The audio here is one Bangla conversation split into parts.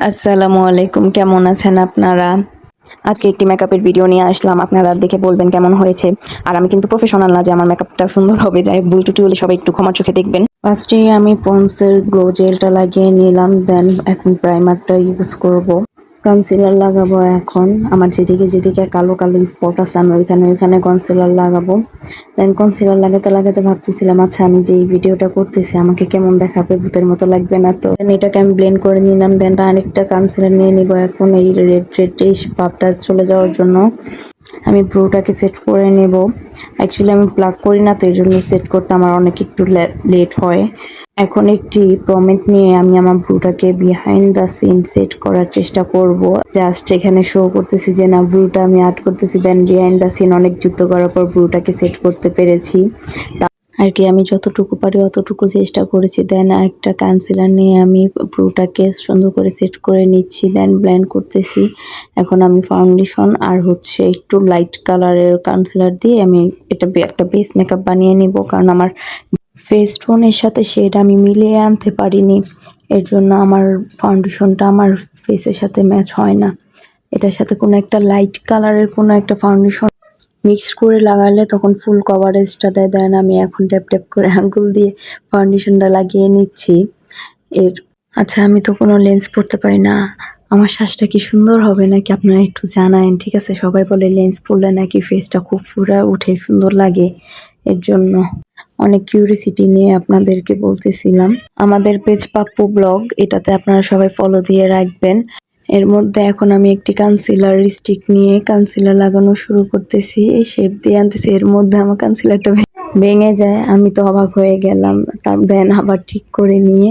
আসসালামু আলাইকুম, কেমন আছেন আপনারা? আজকে একটি মেকআপের ভিডিও নিয়ে আসলাম। আপনারা দেখে বলবেন কেমন হয়েছে। আর আমি কিন্তু প্রফেশনাল না যে আমার মেকআপটা সুন্দর হবে। যাই হোক, ভুল ত্রুটি হলে সবাই একটু ক্ষমার চোখে দেখবেন। ফার্স্টেই আমি পন্ডসের গ্লো জেলটা লাগিয়ে নিলাম। দেন এখন প্রাইমারটা ইউজ করব। কনসিলার লাগাবো এখন। আমার যেদিকে যেদিকে কালো কালো স্পট আছে আমি ওইখানে কনসিলার লাগাবো। দেন কনসিলার লাগাতে লাগাতে ভাবতেছিলাম, আচ্ছা আমি যে এই ভিডিওটা করতেছি আমাকে কেমন দেখাবে, ভূতের মতো লাগবে না তো? দেন এটাকে আমি ব্লেন্ড করে নিলাম। দেন আরেকটা কনসিলার নিয়ে নিব এখন এই রেড ভাবটা চলে যাওয়ার জন্য। আমি ব্রুটাকে সেট করে নেব। অ্যাকচুয়ালি আমি প্লাগ করি না, তো এর জন্য সেট করতে আমার অনেক একটু লেট হয়। এখন একটি পমেড নিয়ে আমি আমার ব্রুটাকে বিহাইন্ড দ্য সিন সেট করার চেষ্টা করব। জাস্ট এখানে শো করতেছি যে না, ব্রুটা আমি আর্ট করতেছি। দেন বিহাইন্ড দ্য সিন অনেক যুদ্ধ করার পর ব্রুটাকে সেট করতে পেরেছি। আর কি আমি যতটুকু পারি অতটুকু চেষ্টা করেছি। দেন একটা কনসিলার নিয়ে আমি ব্রুটাকে সুন্দর করে সেট করে নিচ্ছি। দেন ব্লেন্ড করতেছি। এখন আমি ফাউন্ডেশন আর হচ্ছে একটু লাইট কালারের কনসিলার দিয়ে আমি এটা একটা বেস মেকআপ বানিয়ে নিব, কারণ আমার ফেস টোনের সাথে শেড আমি মিলিয়ে আনতে পারিনি। এর জন্য আমার ফাউন্ডেশনটা আমার ফেসের সাথে ম্যাচ হয় না। এটার সাথে কোনো একটা লাইট কালারের কোনো একটা ফাউন্ডেশন মিক্স করে লাগালে তখন ফুল কভারেজটা দেয়। দেন আমি এখন ট্যাপ ট্যাপ করে আঙ্গুল দিয়ে ফাউন্ডেশনটা লাগিয়ে নিচ্ছি। এর আচ্ছা, আমি তো কোনো লেন্স পরতে পারি না। আমার শ্বাসটা কি সুন্দর হবে নাকি আপনারা একটু জানায়েন, ঠিক আছে? সবাই বলে লেন্স পরলে নাকি ফেসটা খুব ফুরা উঠে সুন্দর লাগে। এর জন্য অনেক কিউরিসিটি নিয়ে আপনাদেরকে বলতেছিলাম। আমাদের পেজ পাপ্পু ব্লগ, এটাতে আপনারা সবাই ফলো দিয়ে রাখবেন। এর মধ্যে এখন আমি একটি কনসিলার স্টিক নিয়ে কনসিলার লাগানো শুরু করতেছি। এই শেপ দিয়ে আনতেছি, এর মধ্যে আমার কনসিলারটা ভেঙে যায়। আমি তো অবাক হয়ে গেলাম। তার দেন আবার ঠিক করে নিয়ে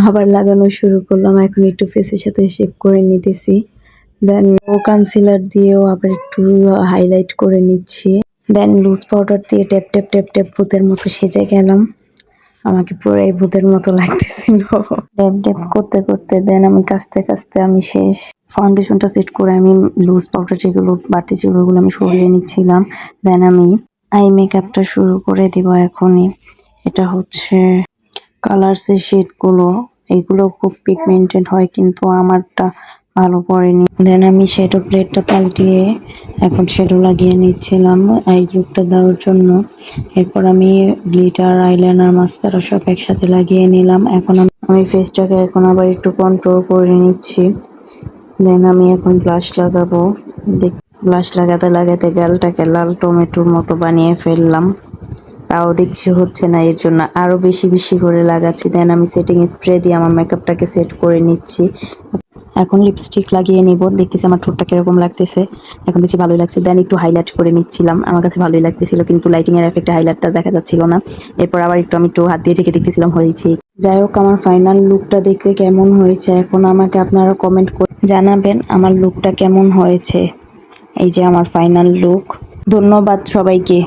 আবার লাগানো শুরু করলাম। এখন একটু ফেসের সাথে শেপ করে নিতেছি। দেন ও কনসিলার দিয়েও আবার একটু হাইলাইট করে নিচ্ছি। দেন লুজ পাউডার দিয়ে ট্যাপ ট্যাপ ট্যাপ ট্যাপ ভূতের মতো সেজে গেলাম। আমাকে পুরাই ভূতের মতো লাগতেছিল। ড্যাব ড্যাব করতে করতে দেন আমি কাচতে কাচতে আমি শেষ। ফাউন্ডেশনটা সেট করে আমি লুজ পাউডার যেগুলো বাড়তি ছিল ওগুলো আমি সরিয়ে নিচ্ছিলাম। দেন আমি আই মেকআপটা শুরু করে দিব এখনই। এটা হচ্ছে কালার্সের শেডগুলো, এগুলো খুব পিগমেন্টেড হয় কিন্তু আমারটা ভালো পড়েনি। দেন আমি শ্যাডো প্লেটটা পাল্টিয়ে এখন শ্যাডো লাগিয়ে নিচ্ছিলাম আই লুকটা দেওয়ার জন্য। এরপর আমি গ্লিটার, আইলাইনার, মাস্কারা সব একসাথে লাগিয়ে নিলাম। এখন আমি ফেসটাকে এখন আবার একটু কন্ট্রোল করে নিচ্ছি। দেন আমি এখন ব্লাশ লাগাবো। ব্লাশ লাগাতে লাগাতে গালটাকে লাল টমেটোর মতো বানিয়ে ফেললাম। তাও দেখছি হচ্ছে না, এর জন্য আরো বেশি বেশি করে লাগাচ্ছি। দেন আমি সেটিং স্প্রে দিয়ে আমার মেকআপটাকে সেট করে নিচ্ছি। এখন লিপস্টিক লাগিয়ে নিব। দেখতেছি আমার ঠোঁটটা কিরকম লাগতেছে। এখন দেখছি ভালোই লাগছে। দেন একটু হাইলাইট করে নিচ্ছিলাম। আমার কাছে ভালোই লাগতেছিল, কিন্তু লাইটিং এর এফেক্টে হাইলাইটটা দেখা যাচ্ছিল না। এরপর আবার আমি একটু হাত দিয়ে ঢেকে দেখতেছিলাম হয়েছে। যাই হোক, আমার ফাইনাল লুকটা দেখতে কেমন হয়েছে এখন আমাকে আপনারা কমেন্ট করে জানাবেন আমার লুকটা কেমন হয়েছে। এই যে আমার ফাইনাল লুক। ধন্যবাদ সবাইকে।